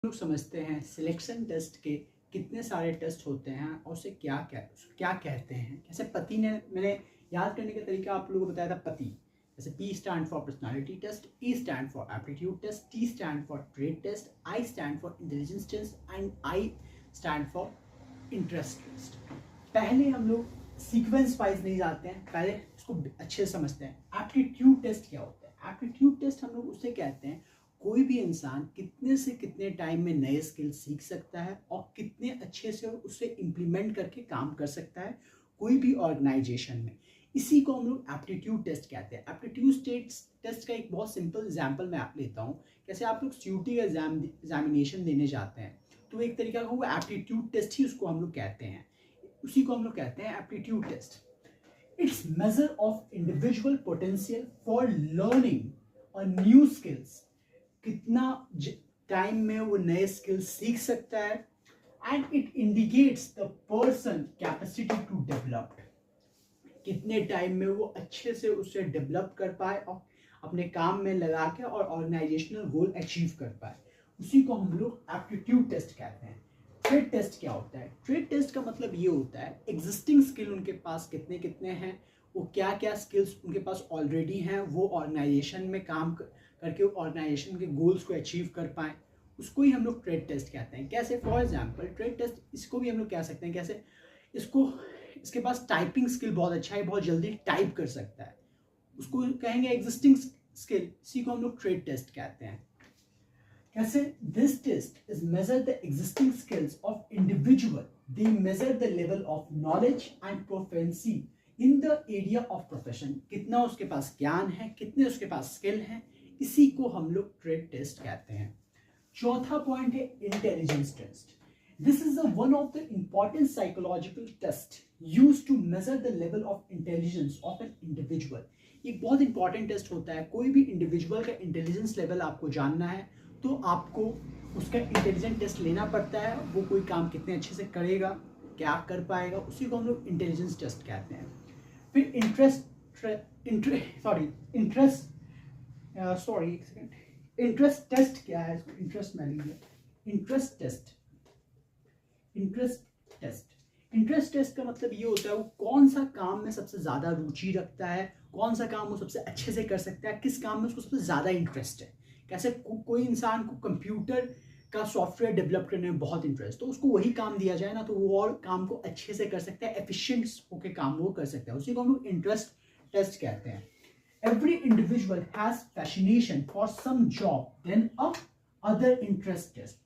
लोग समझते हैं सिलेक्शन टेस्ट के कितने सारे टेस्ट होते हैं और उसे क्या क्या कहते हैं। जैसे पति ने मैंने याद करने का तरीका आप लोगों को बताया था पति। जैसे P stand for personality test, E stand for aptitude test, T stand for trade test, I stand for intelligence test and I stand for interest test. पहले हम लोग सीक्वेंस वाइज नहीं जाते हैं, पहले इसको अच्छे से समझते हैं। एप्टीट्यूड टेस्ट क्या होता है? एप्टीट्यूड टेस्ट हम लोग उसे कहते हैं कोई भी इंसान कितने से कितने टाइम में नए स्किल सीख सकता है और कितने अच्छे से उसे इम्प्लीमेंट करके काम कर सकता है कोई भी ऑर्गेनाइजेशन में। इसी को हम लोग एप्टीट्यूड टेस्ट कहते हैं। एप्टीट्यूड टेस्ट का एक बहुत सिंपल एग्जांपल मैं आप लेता हूँ। जैसे आप लोग सीयूटी का एग्जामिनेशन देने जाते हैं तो एक तरीका का वो एप्टीट्यूड टेस्ट ही उसको हम लोग कहते हैं, उसी को हम लोग कहते हैं aptitude test. It's measure of individual potential for learning और न्यू स्किल्स, कितना टाइम में वो नए स्किल्स सीख सकता है। And it indicates the person capacity to develop, कितने टाइम में वो अच्छे से उसे डेवलप कर पाए और अपने काम में लगा के और ऑर्गेनाइजेशनल गोल अचीव कर पाए। उसी को हम लोग एप्टीट्यूड टेस्ट कहते हैं। ट्रेड टेस्ट क्या होता है? ट्रेड टेस्ट का मतलब ये होता है एग्जिस्टिंग स्किल उनके पास कितने कितने हैं, वो क्या क्या स्किल्स उनके पास ऑलरेडी हैं, वो ऑर्गेनाइजेशन में काम करके ऑर्गेनाइजेशन के गोल्स को अचीव कर पाएँ, उसको ही हम लोग ट्रेड टेस्ट कहते हैं। कैसे? फॉर एग्जांपल ट्रेड टेस्ट इसको भी हम लोग कह सकते हैं कैसे, इसके पास टाइपिंग स्किल बहुत अच्छा है, बहुत जल्दी टाइप कर सकता है, उसको कहेंगे एग्जिस्टिंग स्किल। इसी को हम लोग ट्रेड टेस्ट कहते हैं। कैसे? This test is measure the existing skills of individual, they measure the level of knowledge and proficiency in the area of profession, कितना उसके पास ज्ञान है, कितने उसके पास स्किल हैं, इसी को हम लोग ट्रेड टेस्ट कहते हैं। चौथा पॉइंट है intelligence test. This is one of the important psychological test used to measure the level of intelligence of an individual. एक बहुत इंपॉर्टेंट टेस्ट होता है। कोई भी इंडिविजुअल का इंटेलिजेंस लेवल आपको जानना है तो आपको उसका इंटेलिजेंस टेस्ट लेना पड़ता है। वो कोई काम कितने अच्छे से करेगा, क्या कर पाएगा, उसी को हम लोग इंटेलिजेंस टेस्ट कहते हैं। फिर इंटरेस्ट टेस्ट क्या है? इंटरेस्ट में लीजिए। इंटरेस्ट टेस्ट का मतलब ये होता है वो कौन सा काम में सबसे ज्यादा रुचि रखता है, कौन सा काम वो सबसे अच्छे से कर सकता है, किस काम में उसको सबसे ज्यादा इंटरेस्ट है। कैसे कोई इंसान को कंप्यूटर का सॉफ्टवेयर डेवलप करने में बहुत इंटरेस्ट, तो उसको वही काम दिया जाए ना तो वो और काम को अच्छे से कर सकता है, एफिशिएंट होकर काम वो कर सकता है। उसी को हम लोग इंटरेस्ट टेस्ट कहते हैं। Every individual has fascination for some job, then a other interest test.